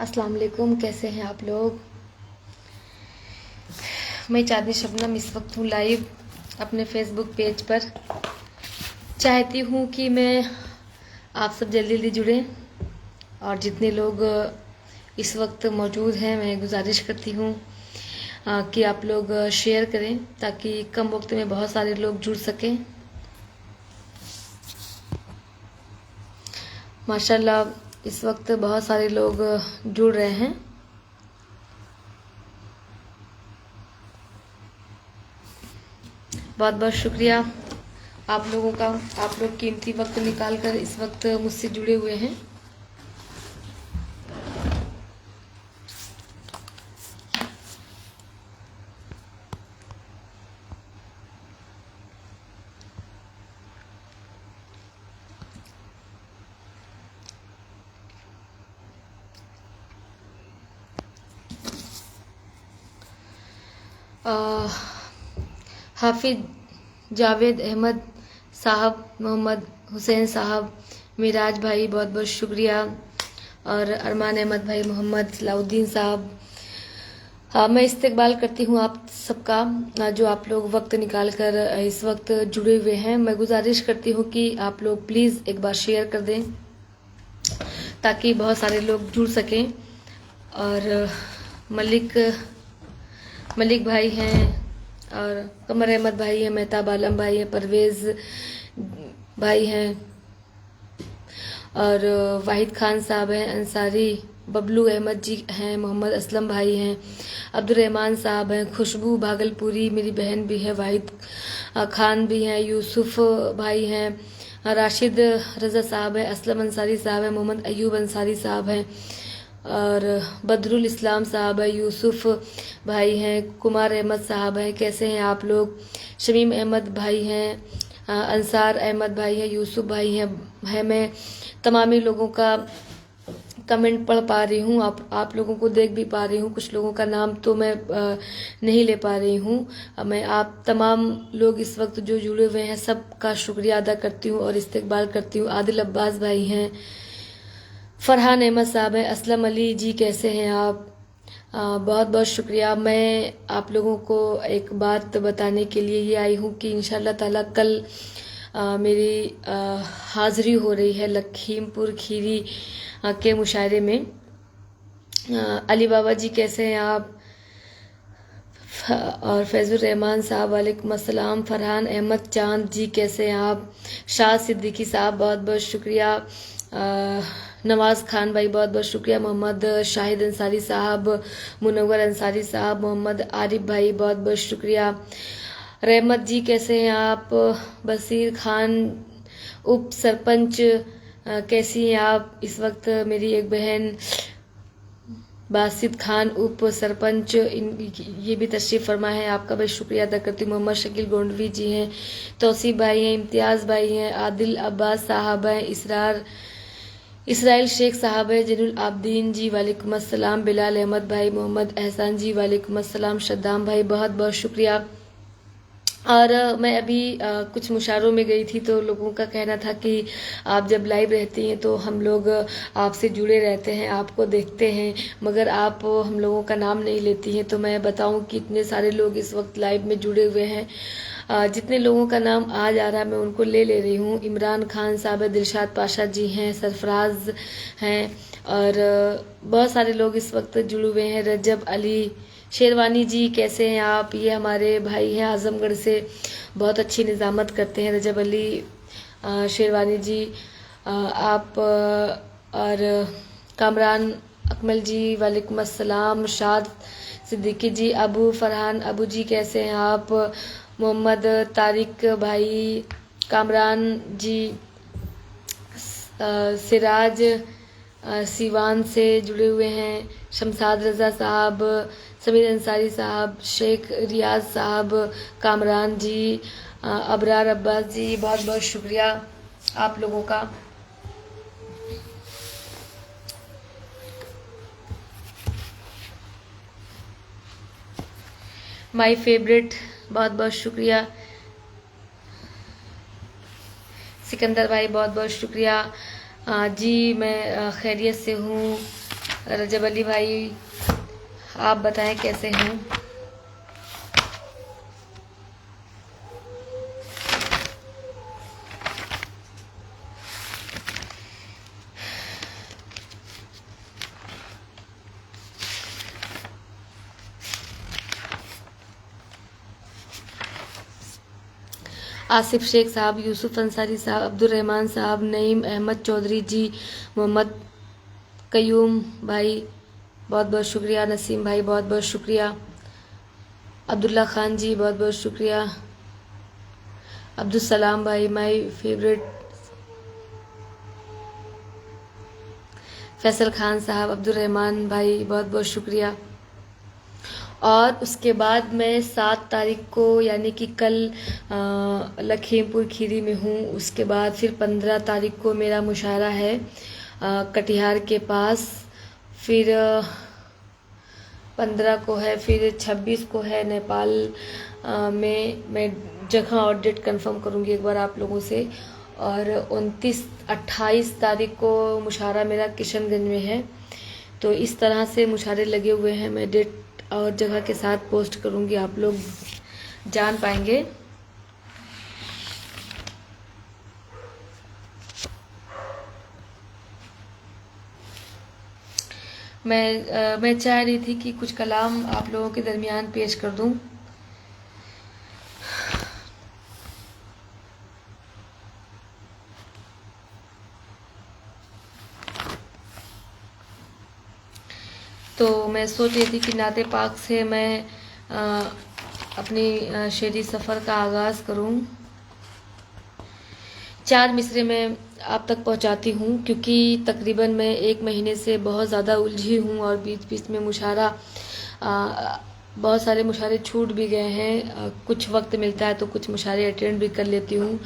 अस्सलाम वालेकुम, कैसे हैं आप लोग। मैं चांदनी शबनम इस वक्त हूँ लाइव अपने फेसबुक पेज पर। चाहती हूँ कि मैं आप सब जल्दी जल्दी जुड़ें और जितने लोग इस वक्त मौजूद हैं मैं गुजारिश करती हूँ कि आप लोग शेयर करें ताकि कम वक्त में बहुत सारे लोग जुड़ सकें। माशाल्लाह इस वक्त बहुत सारे लोग जुड़ रहे हैं। बहुत बहुत शुक्रिया आप लोगों का। आप लोग कीमती वक्त निकाल कर इस वक्त मुझसे जुड़े हुए हैं। हाफिज जावेद अहमद साहब, मोहम्मद हुसैन साहब, मिराज भाई बहुत बहुत शुक्रिया, और अरमान अहमद भाई, मोहम्मद सलाउद्दीन साहब। मैं इस्तकबाल करती हूँ आप सबका जो आप लोग वक्त निकाल कर इस वक्त जुड़े हुए हैं। मैं गुजारिश करती हूँ कि आप लोग प्लीज़ एक बार शेयर कर दें ताकि बहुत सारे लोग जुड़ सकें। और मलिक भाई हैं, और कमर अहमद भाई हैं, मेहताब आलम भाई हैं, परवेज़ भाई हैं, और वाहिद खान साहब हैं अंसारी, बबलू अहमद जी हैं, मोहम्मद असलम भाई हैं, अब्दुर्रहमान साहब हैं, खुशबू भागलपुरी मेरी बहन भी है, वाहिद खान भी हैं, यूसुफ भाई हैं, राशिद रज़ा साहब हैं, असलम अंसारी साहब हैं, मोहम्मद अयूब अंसारी साहब हैं, और बदरुल इस्लाम साहब है, यूसुफ भाई हैं, कुमार अहमद साहब हैं। कैसे हैं आप लोग। शमीम अहमद भाई हैं, अंसार अहमद भाई हैं, यूसुफ भाई हैं। मैं तमामी लोगों का कमेंट पढ़ पा रही हूँ, आप लोगों को देख भी पा रही हूँ। कुछ लोगों का नाम तो मैं नहीं ले पा रही हूँ। मैं आप तमाम लोग इस वक्त जो जुड़े हुए हैं सबका शुक्रिया अदा करती हूँ और इस्तकबाल करती हूँ। आदिल अब्बास भाई हैं, फरहान अहमद साहब हैं, असलम अली जी कैसे हैं आप। बहुत बहुत शुक्रिया। मैं आप लोगों को एक बात बताने के लिए ये आई हूँ कि इंशाल्लाह ताला कल मेरी हाज़िरी हो रही है लखीमपुर खीरी के मुशायरे में। अली बाबा जी कैसे हैं आप, और फैज़ुर रहमान साहब वालेकुम अस्सलाम। फरहान अहमद चांद जी कैसे हैं आप। शाह सिद्दीकी साहब बहुत बहुत शुक्रिया। नवाज़ खान भाई बहुत बहुत शुक्रिया। मोहम्मद शाहिद अंसारी साहब, मुनव्वर अंसारी साहब, मोहम्मद आरिफ भाई बहुत बहुत शुक्रिया। रहमत जी कैसे हैं आप। बसीर खान उप सरपंच कैसी हैं आप। इस वक्त मेरी एक बहन बासित खान उप सरपंच ये भी तशरीफ़ फरमा है, आपका भी शुक्रिया अदा करती हूँ। मोहम्मद शकील गोंडवी जी हैं, तौसीफ भाई हैं, इम्तियाज़ भाई हैं, आदिल अब्बास साहब हैं, इसराइल शेख साहब है, जैनुल आबदीन जी वालेकुम अस्सलाम, बिलाल अहमद भाई, मोहम्मद एहसान जी वालेकुम अस्सलाम, शद्दाम भाई बहुत बहुत शुक्रिया। और मैं अभी कुछ मुशायरों में गई थी तो लोगों का कहना था कि आप जब लाइव रहती हैं तो हम लोग आपसे जुड़े रहते हैं, आपको देखते हैं, मगर आप हम लोगों का नाम नहीं लेती हैं। तो मैं बताऊं कि इतने सारे लोग इस वक्त लाइव में जुड़े हुए हैं। जितने लोगों का नाम आ जा रहा है मैं उनको ले रही हूँ। इमरान खान साहब है, दिलशाद पाशा जी हैं, सरफराज हैं, और बहुत सारे लोग इस वक्त जुड़े हुए हैं। रजब अली शेरवानी जी कैसे हैं आप। ये हमारे भाई हैं आजमगढ़ से, बहुत अच्छी निज़ामत करते हैं रजब अली शेरवानी जी। आप और कामरान अकमल जी वालेकुम अस्सलाम, शाद सिद्दीकी जी, अबू फरहान अबू जी कैसे हैं आप। मोहम्मद तारिक भाई, कामरान जी, सिराज सीवान से जुड़े हुए हैं, शमसाद रज़ा साहब, समीर अंसारी साहब, शेख रियाज साहब, कामरान जी, अबरार अब्बास जी बहुत बहुत शुक्रिया आप लोगों का। माय फेवरेट बहुत बहुत शुक्रिया। सिकंदर भाई बहुत बहुत शुक्रिया। जी मैं खैरियत से हूँ। रजब अली भाई, आप बताएं कैसे हैं। आसिफ शेख साहब, यूसुफ अंसारी साहब, अब्दुल रहमान साहब, नईम अहमद चौधरी जी, मोहम्मद कयूम भाई बहुत बहुत शुक्रिया, नसीम भाई बहुत बहुत शुक्रिया, अब्दुल्ला खान जी बहुत बहुत शुक्रिया, अब्दुल सलाम भाई माय फेवरेट, फैसल खान साहब, अब्दुल रहमान भाई बहुत बहुत शुक्रिया। और उसके बाद मैं 7 तारीख को यानी कि कल लखीमपुर खीरी में हूँ। उसके बाद फिर 15 तारीख को मेरा मुशायरा है कटिहार के पास, फिर 15 को है, फिर 26 को है नेपाल में। मैं जगह और डेट कंफर्म करूँगी एक बार आप लोगों से। और 28 तारीख को मुशायरा मेरा किशनगंज में है। तो इस तरह से मुशायरे लगे हुए हैं, मैं डेट और जगह के साथ पोस्ट करूँगी, आप लोग जान पाएंगे। मैं चाह रही थी कि कुछ कलाम आप लोगों के दरमियान पेश कर दूं। तो मैं सोच रही थी कि नाते पाक से मैं अपनी शेरी सफ़र का आगाज़ करूं। 4 मिसरे में आप तक पहुंचाती हूं, क्योंकि तकरीबन मैं 1 महीने से बहुत ज़्यादा उलझी हूं और बीच बीच में मुशायरा बहुत सारे मुशायरे छूट भी गए हैं। कुछ वक्त मिलता है तो कुछ मुशायरे अटेंड भी कर लेती हूँ।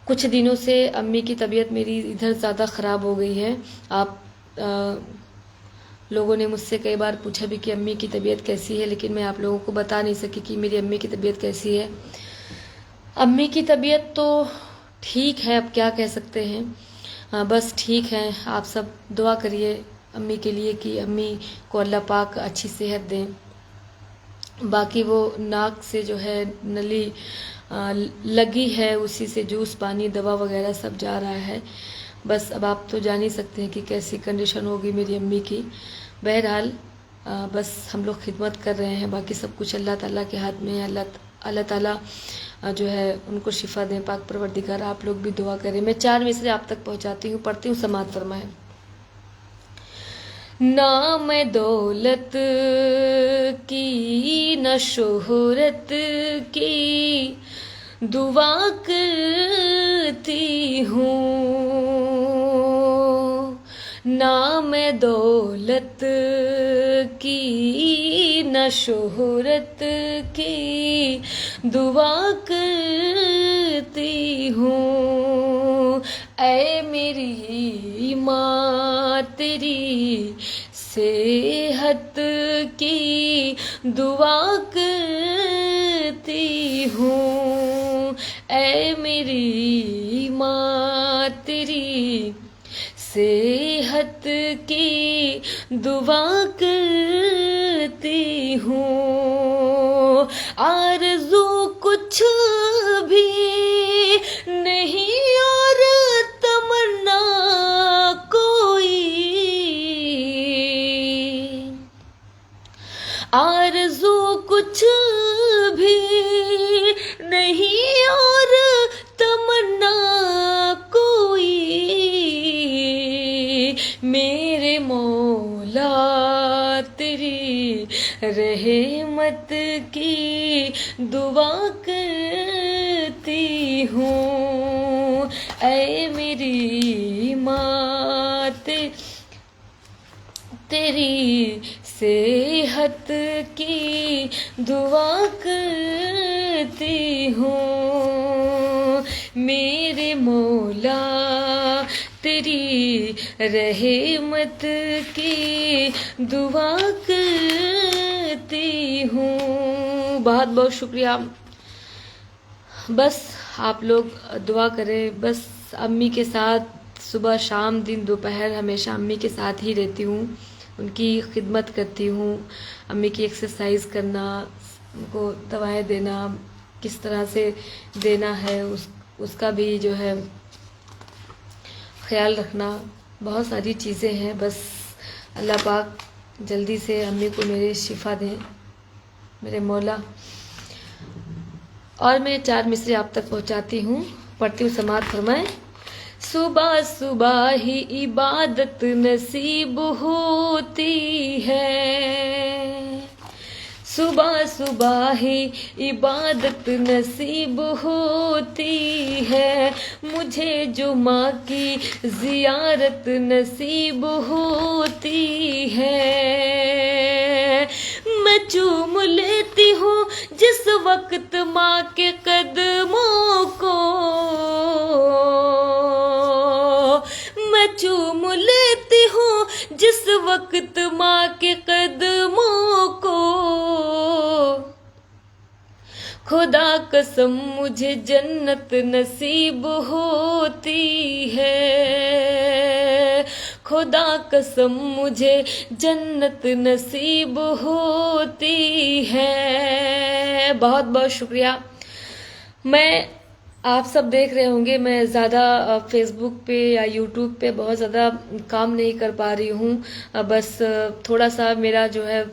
कुछ दिनों से अम्मी की तबीयत मेरी इधर ज़्यादा ख़राब हो गई है। आप लोगों ने मुझसे कई बार पूछा भी कि अम्मी की तबीयत कैसी है, लेकिन मैं आप लोगों को बता नहीं सकी कि मेरी अम्मी की तबीयत कैसी है। अम्मी की तबीयत तो ठीक है, अब क्या कह सकते हैं, बस ठीक है। आप सब दुआ करिए अम्मी के लिए कि अम्मी को अल्लाह पाक अच्छी सेहत दें। बाकी वो नाक से जो है नली लगी है, उसी से जूस पानी दवा वगैरह सब जा रहा है। बस अब आप तो जान ही सकते हैं कि कैसी कंडीशन होगी मेरी अम्मी की। बहरहाल बस हम लोग खिदमत कर रहे हैं, बाकी सब कुछ अल्लाह ताला के हाथ में है। अल्लाह ताला जो है उनको शिफा दें, पाक परवरदिगार। आप लोग भी दुआ करें। मैं 4 मिसरे आप तक पहुंचाती हूँ, पढ़ती हूँ, समाअत फरमाएं। ना मैं दौलत की न शोहरत की दुआ करती हूँ, ना मैं दौलत की न शोहरत की दुआ करती हूँ। ऐ मेरी माँ तेरी सेहत की दुआ करती हूँ। ऐ मेरी माँ तेरी सेहत की दुआ करती हूँ। आरज़ू कुछ भी नहीं और तमन्ना कोई, आरज़ू कुछ भी नहीं और तमन्ना कोई, मेरे मौला तेरी रहमत की दुआ करती हूँ। ऐ मेरी माँ तेरी सेहत की दुआ करती हूँ। मेरे मौला तेरी रहमत की दुआ करती हूँ। बहुत बहुत शुक्रिया। बस आप लोग दुआ करें। बस अम्मी के साथ सुबह शाम दिन दोपहर हमेशा अम्मी के साथ ही रहती हूँ। उनकी खिदमत करती हूँ। अम्मी की एक्सरसाइज करना, उनको दवाएं देना, किस तरह से देना है उसका भी जो है ख्याल रखना, बहुत सारी चीज़ें हैं। बस अल्लाह पाक जल्दी से अम्मी को मेरे शिफा दें, मेरे मौला। और मैं 4 मिसरे आप तक पहुंचाती हूँ, पढ़ती हूँ, समाअत फरमाएं। सुबह सुबह ही इबादत नसीब होती है, सुबह सुबह ही इबादत नसीब होती है, मुझे जो माँ की ज़ियारत नसीब होती है। मैं चूम लेती हूँ जिस वक्त माँ के कदमों को, मैं चूम लेती हूँ जिस वक्त माँ के कदमों को। खुदा कसम मुझे जन्नत नसीब होती है, खुदा कसम मुझे जन्नत नसीब होती है। बहुत बहुत शुक्रिया। मैं आप सब देख रहे होंगे, मैं ज़्यादा फेसबुक पे या यूट्यूब पे बहुत ज़्यादा काम नहीं कर पा रही हूँ। बस थोड़ा सा मेरा जो है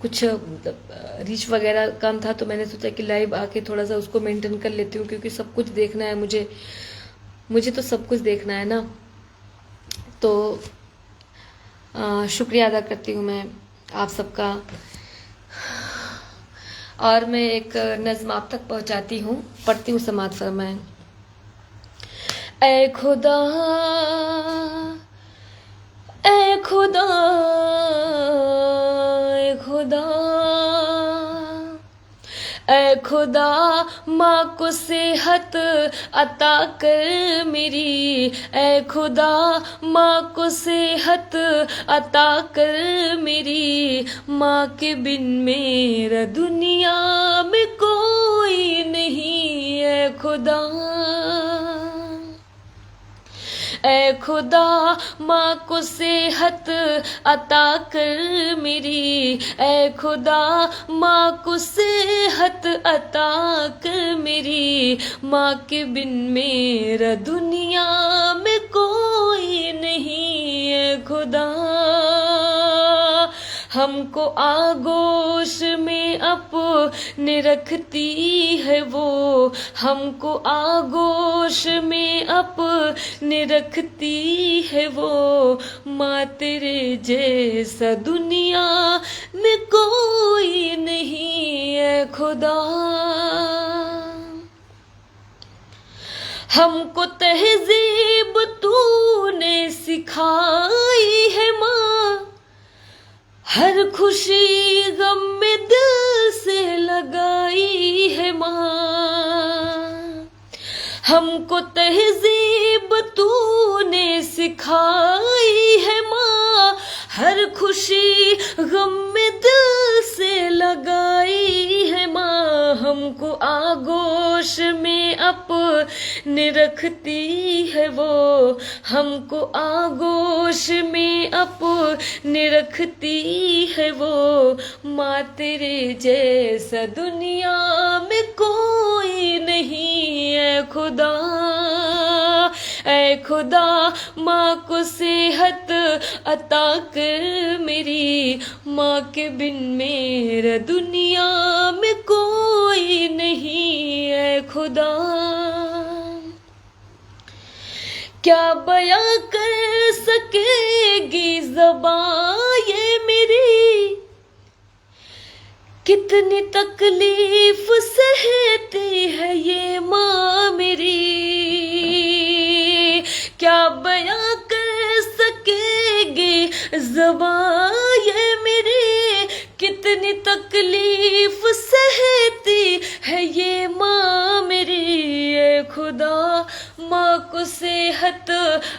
कुछ रीच वगैरह कम था, तो मैंने सोचा कि लाइव आके थोड़ा सा उसको मेंटेन कर लेती हूँ, क्योंकि सब कुछ देखना है मुझे तो सब कुछ देखना है ना। तो शुक्रिया अदा करती हूँ मैं आप सबका। और मैं एक नज़्म आप तक पहुँचाती हूँ, पढ़ती हूँ, समाअत फरमाएं। ऐ खुदा, ऐ खुदा, ऐ खुदा, ऐ खुदा, माँ को सेहत अता कर मेरी, ऐ खुदा, माँ को सेहत अता कर मेरी, माँ के बिन मेरा दुनिया में कोई नहीं। ऐ खुदा, ऐ खुदा, माँ को सेहत अता कर मेरी, ऐ खुदा, माँ को सेहत अता कर मेरी, माँ के बिन मेरा दुनिया में कोई नहीं। ऐ खुदा, हमको आगोश में अपने रखती है वो, हमको आगोश में अपने रखती है वो, माँ तेरे जैसा दुनिया में कोई नहीं। है खुदा, हमको तहजीब तूने सिखाई है माँ, हर खुशी गम में दिल से लगाई है माँ, हमको तहजीब तूने सिखाई है माँ, हर खुशी गम में दिल से लगाई है माँ, हमको आगोश में अपने रखती है वो, हमको आगोश में अपने रखती है वो, माँ तेरे जैसा दुनिया में कोई नहीं। है खुदा, ऐ खुदा, माँ को सेहत अता कर मेरी, माँ के बिन मेरा दुनिया में कोई नहीं। है खुदा, क्या बयां कर सकेगी ज़बां ये मेरी, कितनी तकलीफ सहती है ये माँ मेरी, क्या बयां कर सकेगी ज़बां ये मेरी, कितनी तकलीफ सहती है ये माँ मेरी। ऐ खुदा, माँ को सेहत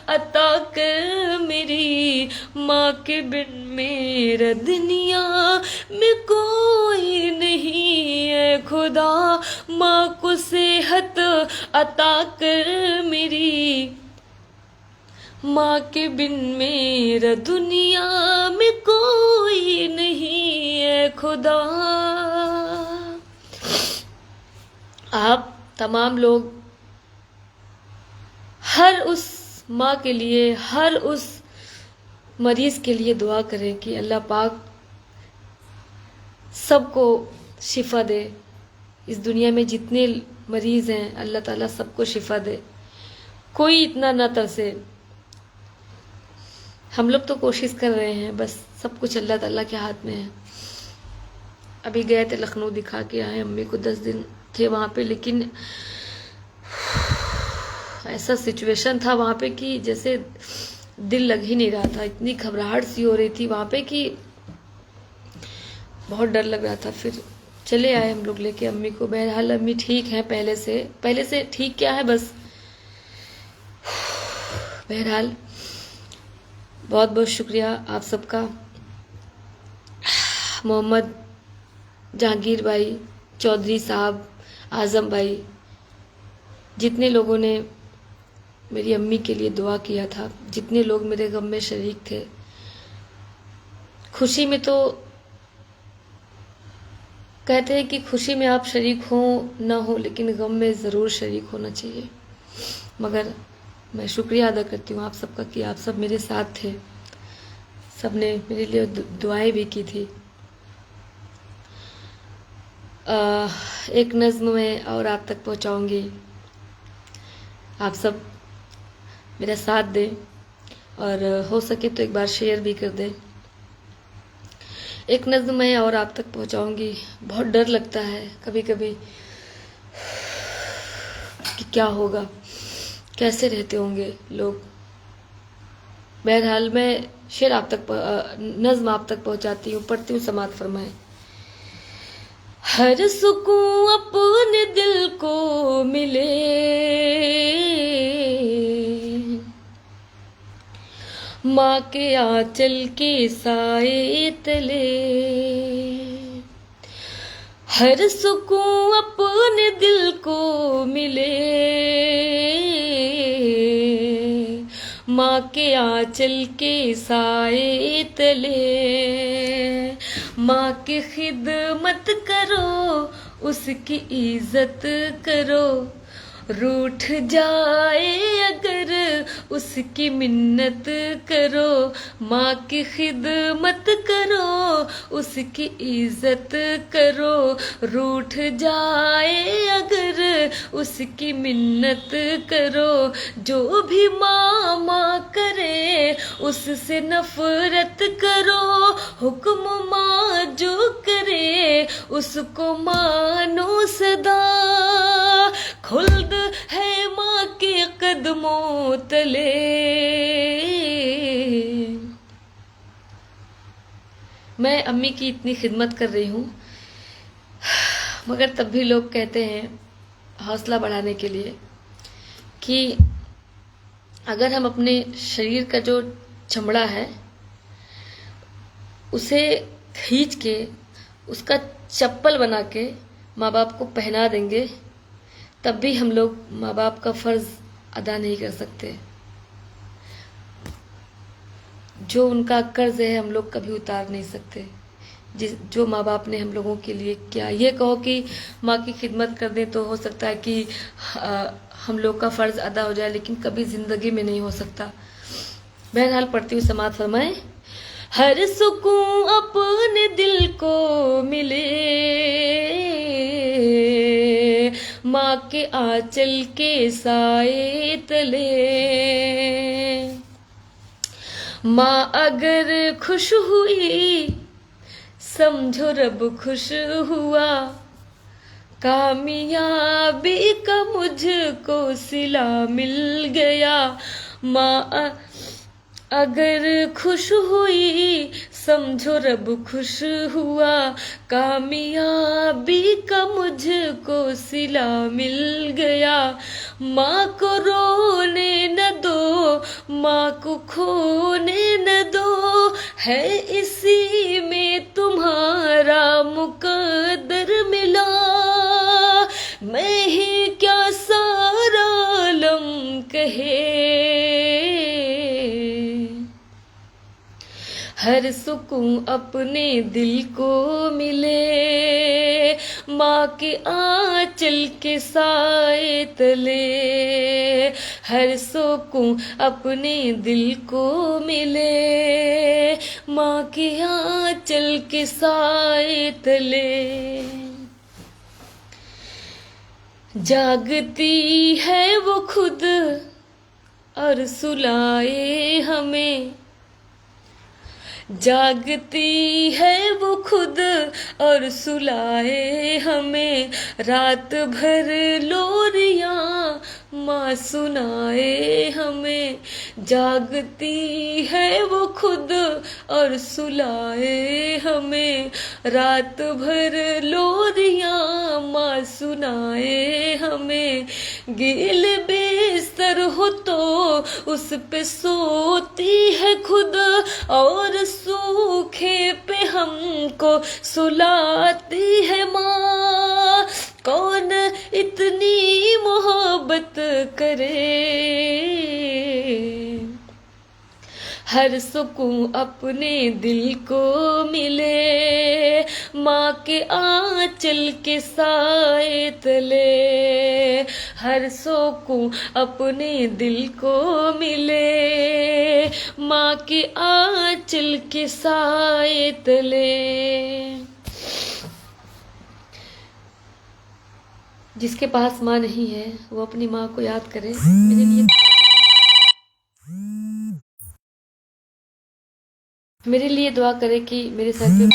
अता कर मेरी, माँ के बिन मेरा दुनिया में कोई नहीं। है खुदा, माँ को सेहत अता कर मेरी, माँ के बिन मेरा दुनिया में कोई नहीं है खुदा। आप तमाम लोग हर उस माँ के लिए, हर उस मरीज के लिए दुआ करें कि अल्लाह पाक सबको शिफा दे। इस दुनिया में जितने मरीज हैं अल्लाह ताला सबको शिफा दे, कोई इतना ना तरसे। हम लोग तो कोशिश कर रहे हैं, बस सब कुछ अल्लाह ताला के हाथ में है। अभी गए थे लखनऊ, दिखा के आए अम्मी को, 10 दिन थे वहाँ पे, लेकिन ऐसा सिचुएशन था वहाँ पे कि जैसे दिल लग ही नहीं रहा था। इतनी घबराहट सी हो रही थी वहाँ पे कि बहुत डर लग रहा था। फिर चले आए हम लोग लेके अम्मी को। बहरहाल अम्मी ठीक है, पहले से ठीक क्या है बस। बहरहाल बहुत बहुत शुक्रिया आप सबका। मोहम्मद जहांगीर भाई, चौधरी साहब, आजम भाई, जितने लोगों ने मेरी अम्मी के लिए दुआ किया था, जितने लोग मेरे गम में शरीक थे। खुशी में तो कहते हैं कि खुशी में आप शरीक हो ना हो, लेकिन गम में ज़रूर शरीक होना चाहिए। मगर मैं शुक्रिया अदा करती हूँ आप सबका कि आप सब मेरे साथ थे, सब ने मेरे लिए दुआएं भी की थी। एक नज़्म में और आप तक पहुँचाऊँगी, आप सब मेरा साथ दें और हो सके तो एक बार शेयर भी कर दें। एक नज़्म मैं और आप तक पहुंचाऊंगी। बहुत डर लगता है कभी कभी कि क्या होगा, कैसे रहते होंगे लोग। बहरहाल मैं शेर आप तक, नज़्म आप तक पहुंचाती हूँ, पढ़ती हूँ, समात फरमाएं। हर सुकून अपने दिल को मिले, माँ के आंचल के साए तले। हर सुकून अपने दिल को मिले, माँ के आंचल के साए तले। माँ की खिदमत करो, उसकी इज्जत करो, रूठ जाए अगर उसकी मिन्नत करो। माँ की खिदमत करो, उसकी इज्जत करो, रूठ जाए अगर उसकी मिन्नत करो। जो भी माँ माँ करे उससे नफरत करो, हुक्म माँ जो करे उसको मानो सदा। खुल्द है माँ के कदमों तले। मैं अम्मी की इतनी खिदमत कर रही हूँ, मगर तब भी लोग कहते हैं हौसला बढ़ाने के लिए कि अगर हम अपने शरीर का जो चमड़ा है उसे खींच के उसका चप्पल बना के माँ बाप को पहना देंगे, तब भी हम लोग माँ बाप का फर्ज अदा नहीं कर सकते। जो उनका कर्ज है हम लोग कभी उतार नहीं सकते। जो माँ बाप ने हम लोगों के लिए किया, ये कहो कि माँ की खिदमत कर दें तो हो सकता है कि हम लोग का फर्ज अदा हो जाए, लेकिन कभी जिंदगी में नहीं हो सकता। बहरहाल पढ़ती हूँ, समात फरमाएं। हर सुकून अपने दिल को मिले, माँ के आंचल के साए तले। माँ अगर खुश हुई समझो रब खुश हुआ, कामयाबी का मुझको सिला मिल गया। माँ अगर खुश हुई समझो रब खुश हुआ, कामयाबी का मुझको सिला मिल गया। माँ को रोने न दो, माँ को खोने न दो, है इसी में तुम्हारा मुकद्दर मिला। मैं ही क्या सारा आलम कहे, हर सुकून अपने दिल को मिले, माँ के आंचल के साए तले। हर सुकून अपने दिल को मिले, माँ के आंचल के साए तले। जागती है वो खुद और सुलाए हमें, जागती है वो खुद और सुलाए हमें। रात भर लोरियां माँ सुनाए हमें, जागती है वो खुद और सुलाए हमें। रात भर लोरियां माँ सुनाए हमें। गिल बिस्तर हो तो उस पे सोती है खुद, और सूखे पे हमको सुलाती है माँ। कौन इतनी मोहब्बत करे, हर सुकून अपने दिल को मिले, माँ के आंचल के साए तले। हर सुकून अपने दिल को मिले, माँ के आंचल के साए तले। जिसके पास माँ नहीं है वो अपनी माँ को याद करे। मेरे लिए दुआ करे कि मेरे सर पे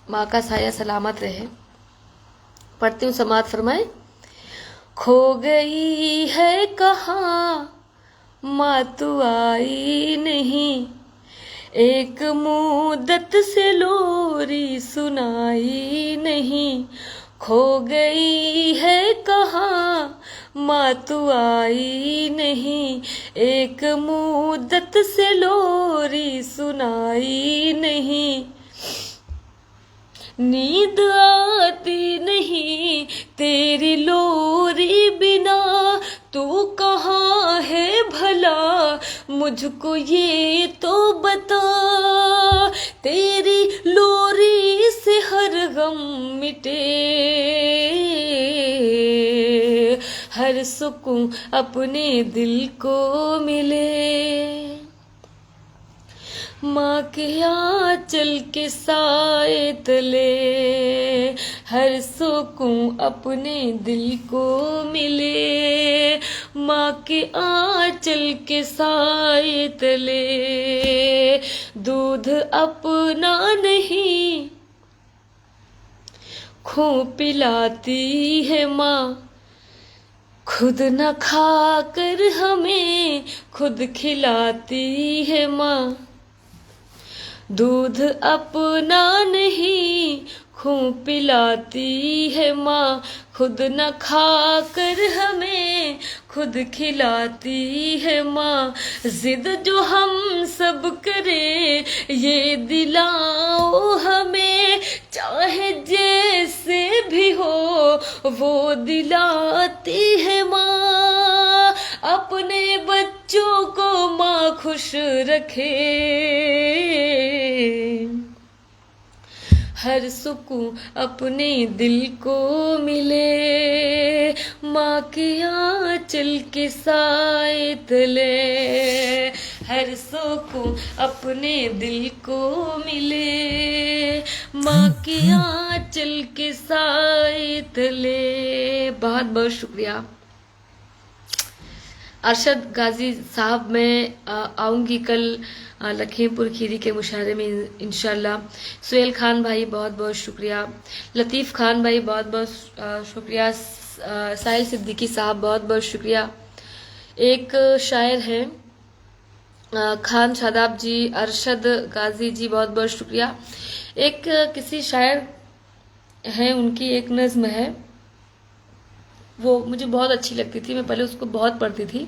माँ का साया सलामत रहे। पढ़ती हूँ, समात फरमाए। खो गई है कहाँ माँ तू आई नहीं, एक मुद्दत से लोरी सुनाई नहीं। खो गई है कहाँ माँ तू आई नहीं, एक मुद्दत से लोरी सुनाई नहीं। नींद आती नहीं तेरी लोरी बिना, तू कहाँ है भला मुझको ये तो बता। तेरी लोरी से हर गम मिटे, हर सुकून अपने दिल को मिले। माँ के आंचल के साए तले, हर सुकून अपने दिल को मिले। माँ के आंचल के साए तले। दूध अपना नहीं खो पिलाती है माँ, खुद न खा कर हमें खुद खिलाती है माँ। दूध अपना नहीं खूं पिलाती है माँ, खुद न खा कर हमें खुद खिलाती है माँ। जिद जो हम सब करें ये दिलाओ हमें, चाहे जैसे भी हो वो दिलाती है माँ। अपने बच्चों को माँ खुश रखे, हर सुकून अपने दिल को मिले। माँ के आंचल के साए तले, हर सुकून अपने दिल को मिले। माँ के आंचल के साए तले। बहुत बहुत शुक्रिया अरशद गाजी साहब। मैं आऊँगी कल लखीमपुर खीरी के मुशायरे में इंशाल्लाह। सुहेल खान भाई बहुत बहुत शुक्रिया। लतीफ़ खान भाई बहुत बहुत शुक्रिया। साहिल सिद्दीकी साहब बहुत बहुत शुक्रिया। एक शायर हैं खान शादाब जी, अरशद गाजी जी बहुत बहुत शुक्रिया। एक किसी शायर हैं, उनकी एक नज़्म है, वो मुझे बहुत अच्छी लगती थी, मैं पहले उसको बहुत पढ़ती थी।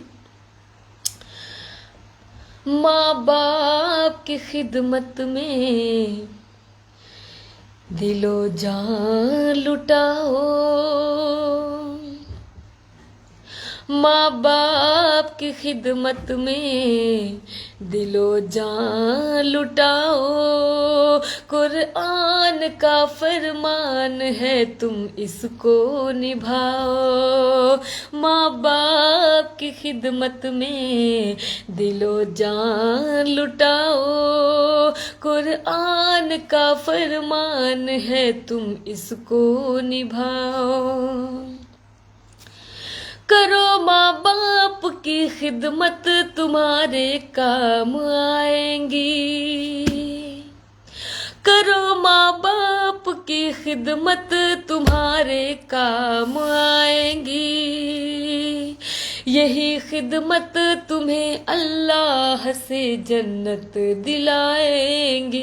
माँ बाप की खिदमत में दिलो जान लुटाओ, माँ बाप की खिदमत में दिलो जान लुटाओ, कुरान का फरमान है तुम इसको निभाओ। माँ बाप की खिदमत में दिलो जान लुटाओ, कुरान का फरमान है तुम इसको निभाओ। करो माँ बाप की खिदमत तुम्हारे काम आएंगी, करो माँ बाप की खिदमत तुम्हारे काम आएंगी। यही खिदमत तुम्हें अल्लाह से जन्नत दिलाएंगी।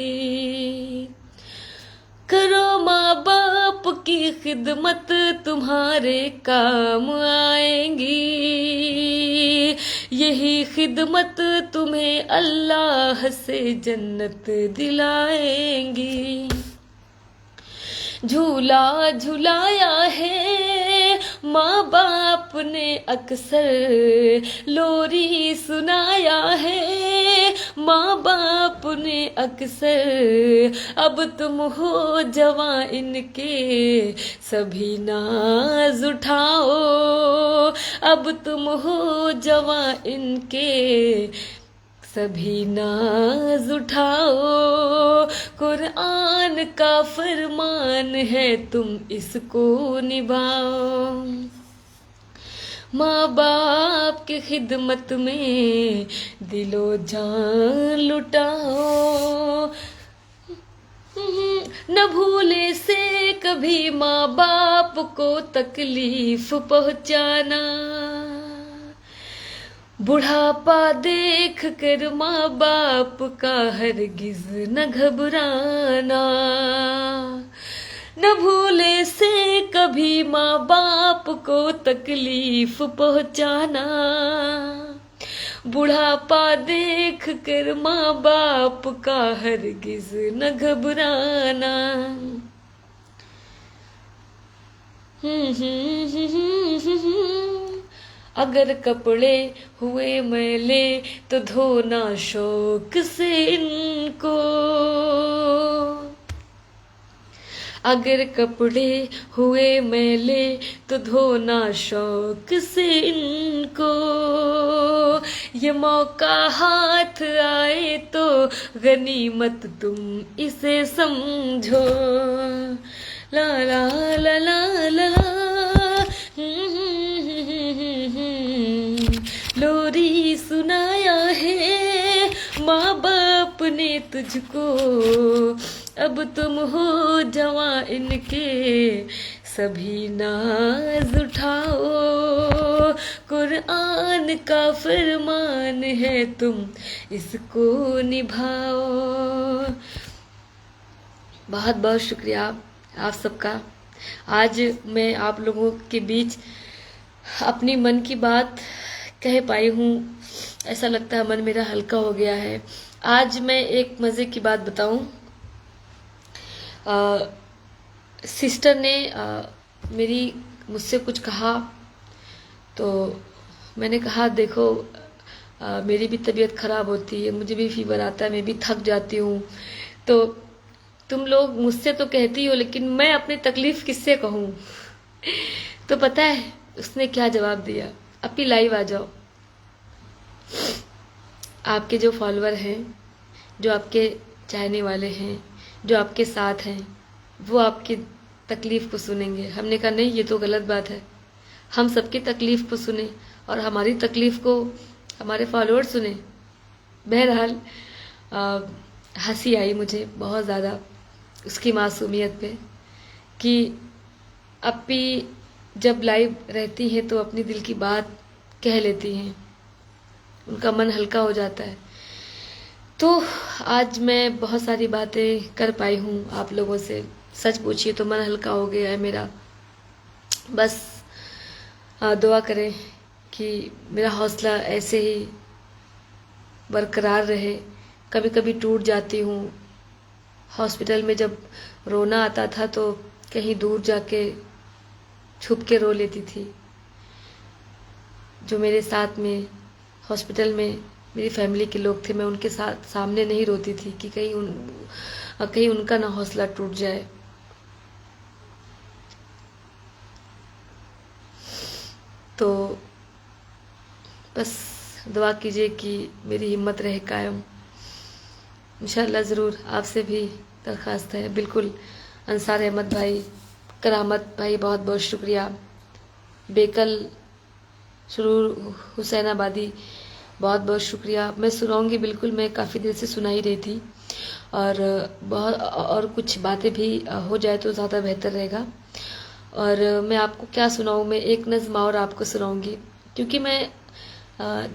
करो माँ बाप की खिदमत तुम्हारे काम आएंगी। यही खिदमत तुम्हें अल्लाह से जन्नत दिलाएंगी। झूला झुलाया है माँ बाप ने अक्सर, लोरी सुनाया है माँ बाप ने अक्सर। अब तुम हो जवां इनके सभी नाज उठाओ, अब तुम हो जवां इनके सभी नाज उठाओ। कुरान का फरमान है तुम इसको निभाओ। माँ बाप की खिदमत में दिलो जान लुटाओ। न भूले से कभी माँ बाप को तकलीफ पहुँचाना, बुढ़ापा देख कर माँ बाप का हरगिज न घबराना। न भूले से कभी माँ बाप को तकलीफ पहुँचाना, बुढ़ापा देख कर माँ बाप का हरगिज न घबराना। अगर कपड़े हुए मैले तो धोना शौक से इनको, अगर कपड़े हुए मैले तो धोना शौक से इनको। ये मौका हाथ आए तो गनीमत तुम इसे समझो। ला ला ला ला ला ला। लोरी सुनाया है माँ बाप ने तुझको, अब तुम हो जवां इनके सभी नाज उठाओ। कुरान का फरमान है तुम इसको निभाओ। बहुत बहुत शुक्रिया आप सबका। आज मैं आप लोगों के बीच अपनी मन की बात कह पाई हूँ। ऐसा लगता है मन मेरा हल्का हो गया है। आज मैं एक मज़े की बात बताऊँ। सिस्टर ने मेरी मुझसे कुछ कहा तो मैंने कहा देखो मेरी भी तबीयत ख़राब होती है, मुझे भी फीवर आता है, मैं भी थक जाती हूँ। तो तुम लोग मुझसे तो कहती हो लेकिन मैं अपनी तकलीफ़ किससे कहूँ। तो पता है उसने क्या जवाब दिया। अपनी लाइव आ जाओ। आपके जो फॉलोअर हैं, जो आपके चाहने वाले हैं, जो आपके साथ हैं, वो आपकी तकलीफ़ को सुनेंगे। हमने कहा नहीं, ये तो गलत बात है। हम सबकी तकलीफ़ को सुने और हमारी तकलीफ़ को हमारे फॉलोअर सुने। बहरहाल हंसी आई मुझे बहुत ज़्यादा उसकी मासूमियत पे कि अपी जब लाइव रहती हैं तो अपनी दिल की बात कह लेती हैं, उनका मन हल्का हो जाता है। तो आज मैं बहुत सारी बातें कर पाई हूँ आप लोगों से। सच पूछिए तो मन हल्का हो गया है मेरा। बस दुआ करें कि मेरा हौसला ऐसे ही बरकरार रहे। कभी कभी टूट जाती हूँ। हॉस्पिटल में जब रोना आता था तो कहीं दूर जाके छुप के रो लेती थी। जो मेरे साथ में हॉस्पिटल में मेरी फैमिली के लोग थे, मैं उनके साथ सामने नहीं रोती थी कि कहीं उनका ना हौसला टूट जाए। तो बस दुआ कीजिए कि मेरी हिम्मत रहे कायम। इंशाल्लाह ज़रूर। आपसे भी दरख्वास्त है, बिल्कुल। अंसार अहमद भाई, करामत भाई, बहुत बहुत शुक्रिया। बेकल सुरूर हुसैन आबादी, बहुत बहुत शुक्रिया। मैं सुनाऊंगी बिल्कुल, मैं काफ़ी देर से सुना ही रही थी, और और कुछ बातें भी हो जाए तो ज़्यादा बेहतर रहेगा। और मैं आपको क्या सुनाऊं, मैं एक नज़्म और आपको सुनाऊंगी, क्योंकि मैं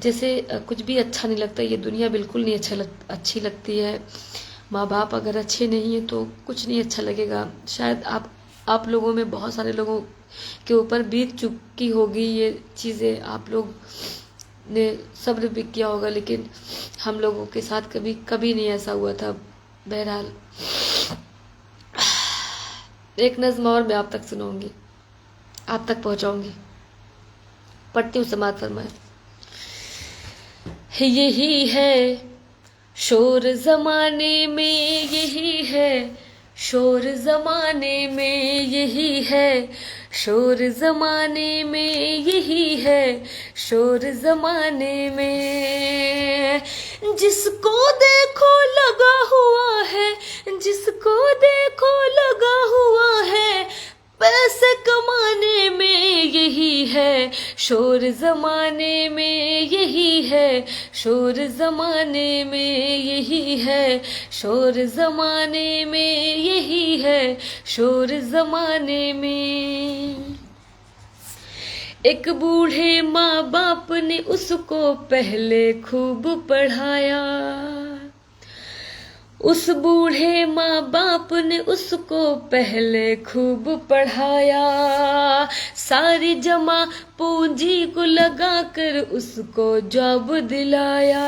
जैसे कुछ भी अच्छा नहीं लगता, ये दुनिया बिल्कुल नहीं अच्छी लगती है। माँ बाप अगर अच्छे नहीं हैं तो कुछ नहीं अच्छा लगेगा। शायद आप लोगों में बहुत सारे लोगों के ऊपर बीत चुकी होगी ये चीज़ें, आप लोग ने सब्र भी किया होगा, लेकिन हम लोगों के साथ कभी नहीं ऐसा हुआ था। बहरहाल एक नज़्म और मैं आप तक सुनाऊंगी, आप तक पहुंचाऊंगी। पढ़ती हूँ, समात फरमाए। यही है शोर ज़माने में, यही है शोर ज़माने में, यही है शोर ज़माने में, यही है शोर ज़माने में। जिसको देखो लगा हुआ है, जिसको देखो लगा हुआ है पैसे कमाने में, यही है शोर ज़माने में, यही है शोर ज़माने में, यही है शोर ज़माने में, यही है शोर ज़माने में। एक बूढ़े माँ बाप ने उसको पहले खूब पढ़ाया, उस बूढ़े माँ बाप ने उसको पहले खूब पढ़ाया, सारी जमा पूंजी को लगाकर उसको जॉब दिलाया।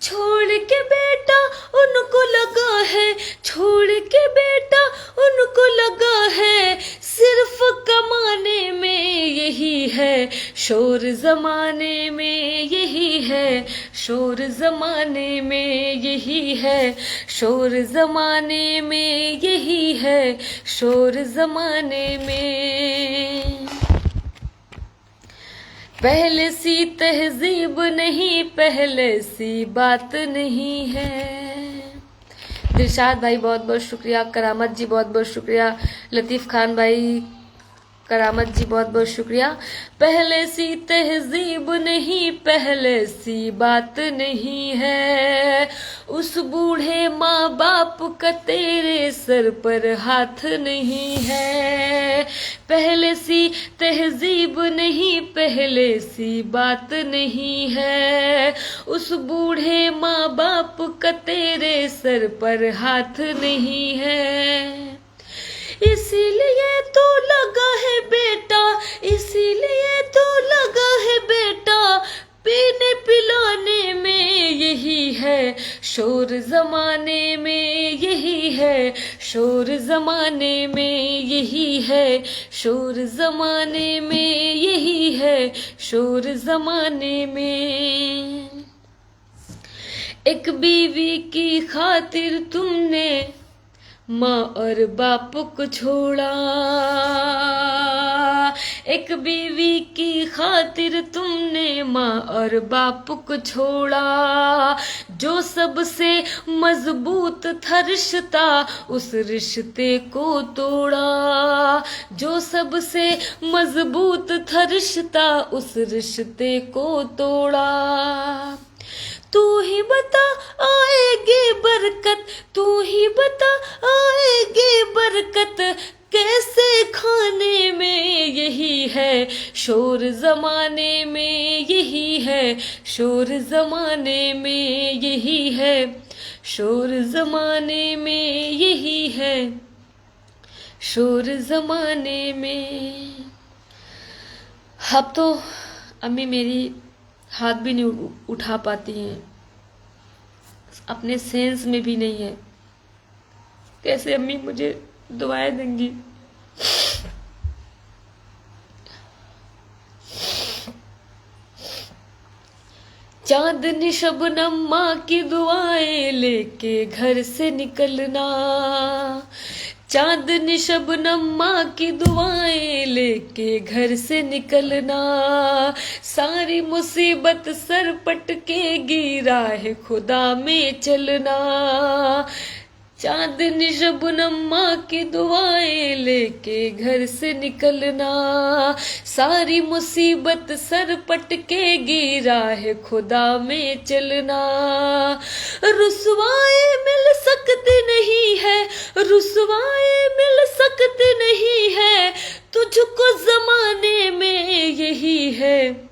छोड़ के बेटा उनको लगा है, छोड़ के बेटा उनको लगा है सिर्फ कमाने में, यही है शोर ज़माने में, यही है शोर ज़माने में, यही है शोर ज़माने में, यही है शोर ज़माने में। पहले सी तहजीब नहीं, पहले सी बात नहीं है। दिलशाद भाई बहुत बहुत शुक्रिया, करामत जी बहुत बहुत शुक्रिया, लतीफ़ खान भाई, करामत जी बहुत बहुत शुक्रिया। पहले सी तहजीब नहीं, पहले सी बात नहीं है, उस बूढ़े माँ बाप का तेरे सर पर हाथ नहीं है। पहले सी तहजीब नहीं, पहले सी बात नहीं है, उस बूढ़े माँ बाप का तेरे सर पर हाथ नहीं है। इसीलिए तो लगा है बेटा, इसीलिए तो लगा है बेटा पीने पिलाने में, यही है शोर ज़माने में, यही है शोर ज़माने में, यही है शोर ज़माने में, यही है शोर ज़माने में। एक बीवी की खातिर तुमने माँ और बाप को छोड़ा, एक बीवी की खातिर तुमने माँ और बाप को छोड़ा, जो सबसे मजबूत था रिश्ता उस रिश्ते को तोड़ा, जो सबसे मजबूत था रिश्ता उस रिश्ते को तोड़ा। तू ही बता आएगी बरकत, तू ही बता आएगी बरकत कैसे खाने में, यही है शोर ज़माने में, यही है शोर ज़माने में, यही है शोर ज़माने में, यही है शोर ज़माने में। अब तो अम्मी मेरी हाथ भी नहीं उठा पाती हैं, अपने सेंस में भी नहीं है, कैसे अम्मी मुझे दुआएं देंगी। चांदनी शबनम माँ की दुआएं लेके घर से निकलना, चांदनी शबनम माँ की दुआएं लेके घर से निकलना, सारी मुसीबत सर पटकेगी राह खुदा में चलना, चांदनी शबनम माँ की दुआएं लेके घर से निकलना, सारी मुसीबत सर पटकेगी राह खुदा में चलना, रुसवाए मिल सकती नहीं है, रुसवाए मिल सकती नहीं है, तुझको जमाने में यही है,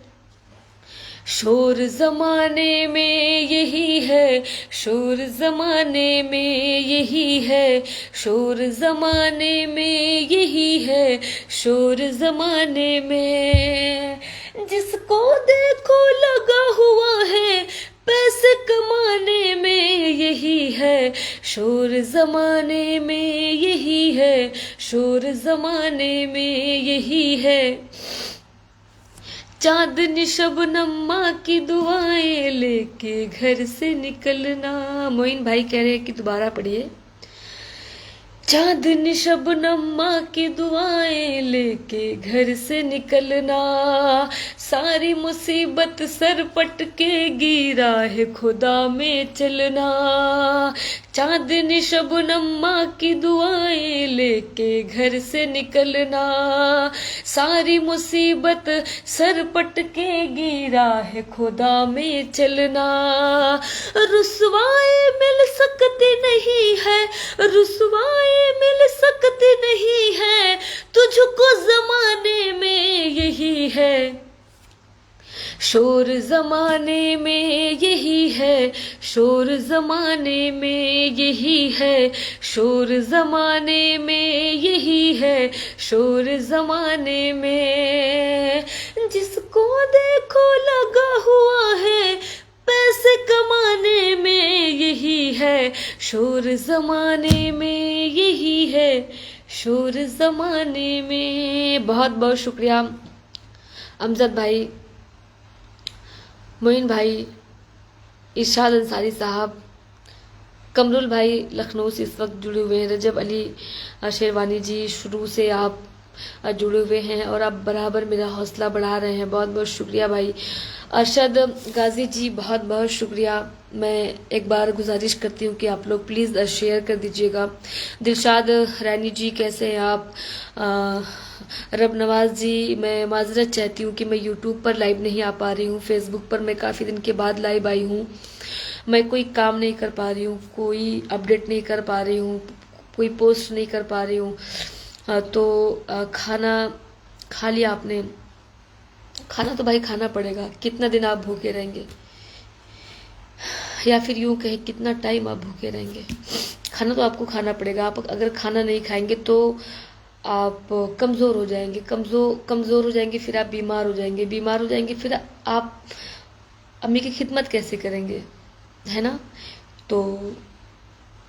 शोर जमाने में यही है, शोर जमाने में यही है, शोर जमाने में यही है, शोर जमाने में, जिसको देखो लगा हुआ है पैसे कमाने में यही है, शोर जमाने में यही है, शोर जमाने में यही है, चांदनी शबनम माँ की दुआएं लेके घर से निकलना। मोइन भाई कह रहे हैं कि दोबारा पढ़िए। चांदनी शबनम माँ की दुआएं लेके घर से निकलना, सारी मुसीबत सर पटकेगी राह खुदा में चलना, चांदनी शबनम माँ की दुआएं लेके घर से निकलना, सारी मुसीबत सर पटकेगी राह खुदा में चलना, रुसवाए मिल सकती नहीं है, रुसवाए मिल सकती नहीं है, तुझको जमाने में यही है, शोर जमाने में यही है, शोर जमाने में यही है, शोर जमाने में यही है, शोर जमाने में, जिसको देखो लगा हुआ है पैसे कमाने में यही है, शोर जमाने में यही है, शोर जमाने में। बहुत बहुत शुक्रिया अमजद भाई, मोइन भाई, इरशाद अंसारी साहब, कमरुल भाई लखनऊ से इस वक्त जुड़े हुए हैं, रजब अली शेरवानी जी शुरू से आप जुड़े हुए हैं और आप बराबर मेरा हौसला बढ़ा रहे हैं, बहुत बहुत शुक्रिया भाई। अरशद गाजी जी बहुत बहुत शुक्रिया। मैं एक बार गुजारिश करती हूँ कि आप लोग प्लीज़ शेयर कर दीजिएगा। दिलशाद रैनी जी कैसे हैं आप? रब नवाज जी, मैं माजरत चाहती हूँ कि मैं यूट्यूब पर लाइव नहीं आ पा रही हूँ, फेसबुक पर मैं काफ़ी दिन के बाद लाइव आई हूँ, मैं कोई काम नहीं कर पा रही हूँ, कोई अपडेट नहीं कर पा रही हूँ, कोई पोस्ट नहीं कर पा रही हूँ। तो खाना खा लिया आपने? खाना तो भाई खाना पड़ेगा, कितना दिन आप भूखे रहेंगे, या फिर यूं कहें कितना टाइम आप भूखे रहेंगे। खाना तो आपको खाना पड़ेगा। आप अगर खाना नहीं खाएंगे तो आप कमज़ोर हो जाएंगे, कमज़ोर हो जाएंगे, फिर आप बीमार हो जाएंगे, बीमार हो जाएंगे, फिर आप अम्मी की खिदमत कैसे करेंगे, है ना। तो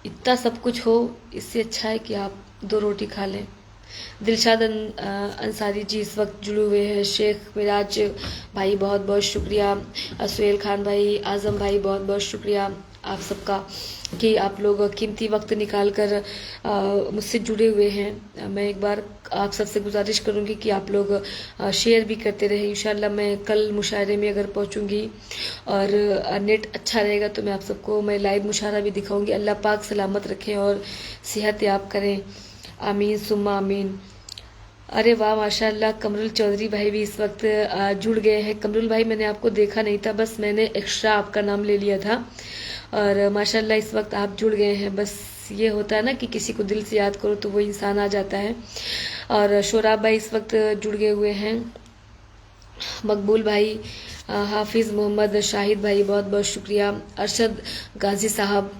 इतना सब कुछ हो, इससे अच्छा है कि आप 2 रोटी खा लें। दिलशाद अंसारी जी इस वक्त जुड़े हुए हैं। शेख मिराज भाई बहुत बहुत शुक्रिया। सुहेल खान भाई, आज़म भाई बहुत बहुत शुक्रिया आप सबका कि आप लोग कीमती वक्त निकाल कर मुझसे जुड़े हुए हैं। मैं एक बार आप सबसे गुजारिश करूंगी कि आप लोग शेयर भी करते रहे। इंशाल्लाह मैं कल मुशायरे में अगर पहुंचूंगी और नेट अच्छा रहेगा तो मैं आप सबको मैं लाइव मुशायरा भी दिखाऊंगी। अल्लाह पाक सलामत रखें और सेहत याब करें, आमीन सुम्मा आमीन। अरे वाह माशाल्लाह, कमरुल चौधरी भाई भी इस वक्त जुड़ गए हैं। कमरुल भाई मैंने आपको देखा नहीं था, बस मैंने एक्स्ट्रा आपका नाम ले लिया था और माशाल्लाह इस वक्त आप जुड़ गए हैं। बस ये होता है ना कि किसी को दिल से याद करो तो वो इंसान आ जाता है। और शोराब भाई इस वक्त जुड़ गए हुए हैं। मकबूल भाई, हाफिज़ मोहम्मद, शाहिद भाई बहुत बहुत शुक्रिया। अरशद गाजी साहब,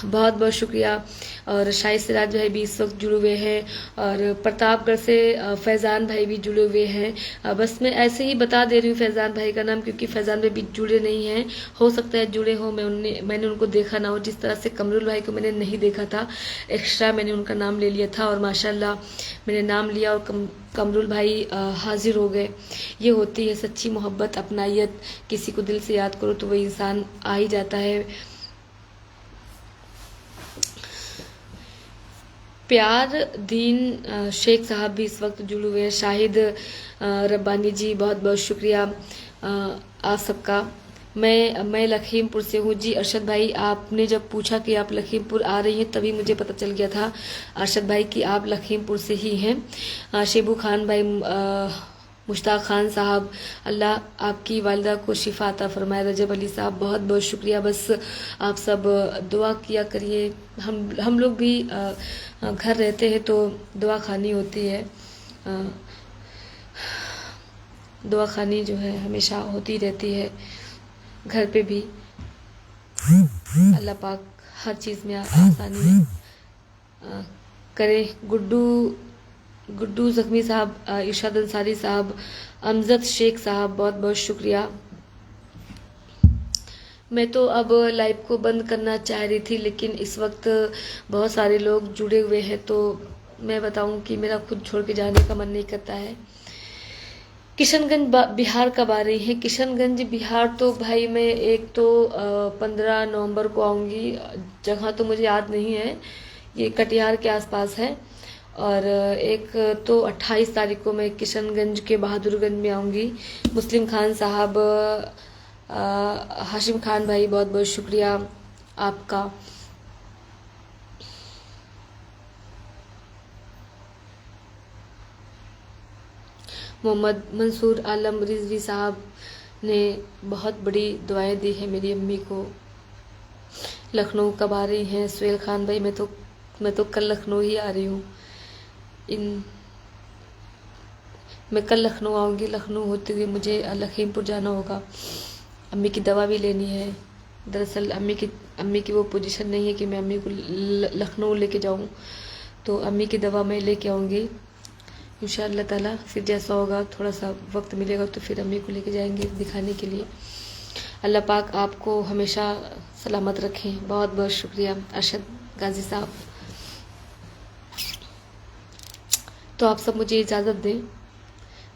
बहुत बहुत शुक्रिया। और शाहिद सिराज भाई भी इस वक्त जुड़े हुए हैं, और प्रतापगढ़ से फैज़ान भाई भी जुड़े हुए हैं। बस मैं ऐसे ही बता दे रही हूँ फैज़ान भाई का नाम, क्योंकि फैज़ान भाई भी जुड़े नहीं हैं। हो सकता है जुड़े हो, मैंने उनको देखा ना हो। जिस तरह से कमरुल भाई को मैंने नहीं देखा था, एक्स्ट्रा मैंने उनका नाम ले लिया था, और माशाल्लाह मैंने नाम लिया और कमरुल भाई हाजिर हो गए। ये होती है सच्ची मोहब्बत, अपनायत। किसी को दिल से याद करो तो वही इंसान आ ही जाता है। प्यार दीन शेख साहब भी इस वक्त जुड़े हुए हैं। शाहिद रब्बानी जी, बहुत बहुत शुक्रिया आप सबका। मैं लखीमपुर से हूँ जी। अरशद भाई, आपने जब पूछा कि आप लखीमपुर आ रही हैं, तभी मुझे पता चल गया था अरशद भाई कि आप लखीमपुर से ही हैं। शेबू खान भाई, मुश्ताक खान साहब, अल्लाह आपकी वालिदा को शिफा अता फरमाए। रजब अली साहब, बहुत बहुत शुक्रिया। बस आप सब दुआ किया करिए। हम लोग भी घर रहते हैं तो दुआ खानी होती है। दुआ खानी जो है हमेशा होती रहती है घर पे भी। अल्लाह पाक हर चीज़ में आसानी करे। गुड्डू जख्मी साहब, इरशाद अंसारी साहब, अमजद शेख साहब, बहुत बहुत शुक्रिया। मैं तो अब लाइव को बंद करना चाह रही थी, लेकिन इस वक्त बहुत सारे लोग जुड़े हुए हैं, तो मैं बताऊं कि मेरा खुद छोड़ के जाने का मन नहीं करता है। किशनगंज बिहार कब आ रही है? किशनगंज बिहार तो भाई मैं एक तो 15 नवंबर को आऊँगी। जगह तो मुझे याद नहीं है, ये कटिहार के आसपास है। और एक तो 28 तारीख को मैं किशनगंज के बहादुरगंज में आऊँगी। मुस्लिम खान साहब, हाशिम खान भाई, बहुत बहुत शुक्रिया आपका। मोहम्मद मंसूर आलम रिजवी साहब ने बहुत बड़ी दुआएं दी है मेरी अम्मी को। लखनऊ कब आ रही हैं? सुहेल खान भाई, मैं तो कल लखनऊ ही आ रही हूँ। मैं कल लखनऊ आऊँगी। लखनऊ होते हुए मुझे लखीमपुर जाना होगा। अम्मी की दवा भी लेनी है। दरअसल अम्मी की वो पोजीशन नहीं है कि मैं अम्मी को लखनऊ लेके जाऊँ, तो अम्मी की दवा मैं लेके आऊँगी इंशाअल्लाह ताला। फिर जैसा होगा, थोड़ा सा वक्त मिलेगा तो फिर अम्मी को लेके जाएंगे दिखाने के लिए। अल्लाह पाक आपको हमेशा सलामत रखें। बहुत बहुत शुक्रिया अरशद गाजी साहब। तो आप सब मुझे इजाज़त दें।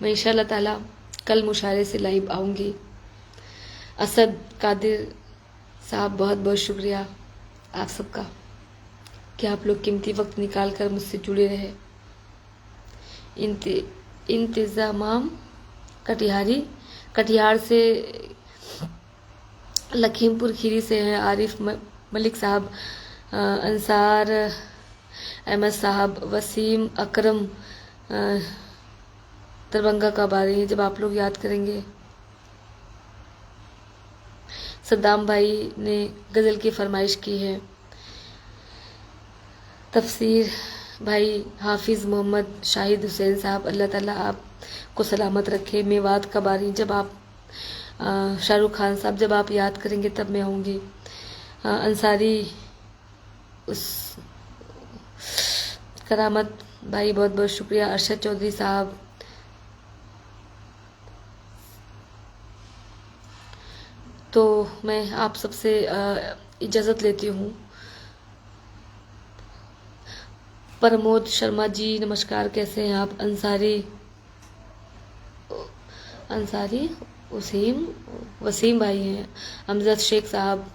मैं इंशाअल्लाह ताला कल मुशायरे से लाइव आऊँगी। असद कादिर साहब, बहुत बहुत शुक्रिया आप सबका कि आप लोग कीमती वक्त निकाल कर मुझसे जुड़े रहे। इंतज़ामाम कटिहार से, लखीमपुर खीरी से हैं आरिफ मलिक साहब, अंसार अहमद साहब, वसीम अकरम, दरभंगा कब आ रही हैं? जब आप लोग याद करेंगे। सद्दाम भाई ने गज़ल की फरमाइश की है। तफसीर भाई, हाफिज़ मोहम्मद शाहिद हुसैन साहब, अल्लाह ताला आपको सलामत रखे। मेवात कब आ रही? जब आप शाहरुख खान साहब, जब आप याद करेंगे तब मैं आऊँगी। अंसारी उस करामत भाई, बहुत बहुत शुक्रिया। अरशद चौधरी साहब, तो मैं आप सबसे इजाज़त लेती हूँ। प्रमोद शर्मा जी, नमस्कार, कैसे हैं आप? अंसारी वसीम भाई हैं। अमजद शेख साहब,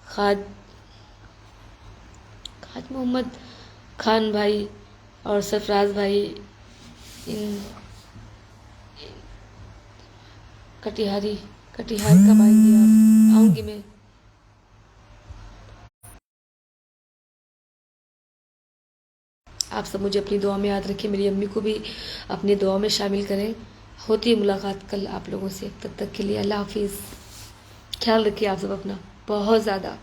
खाज मोहम्मद खान भाई और सरफराज भाई, इन कटिहार कब आएंगे आप? आऊँगी मैं। आप सब मुझे अपनी दुआ में याद रखें। मेरी अम्मी को भी अपनी दुआ में शामिल करें। होती है मुलाकात कल आप लोगों से। तब तक के लिए अल्लाह हाफिज़। ख्याल रखिए आप सब अपना बहुत ज़्यादा।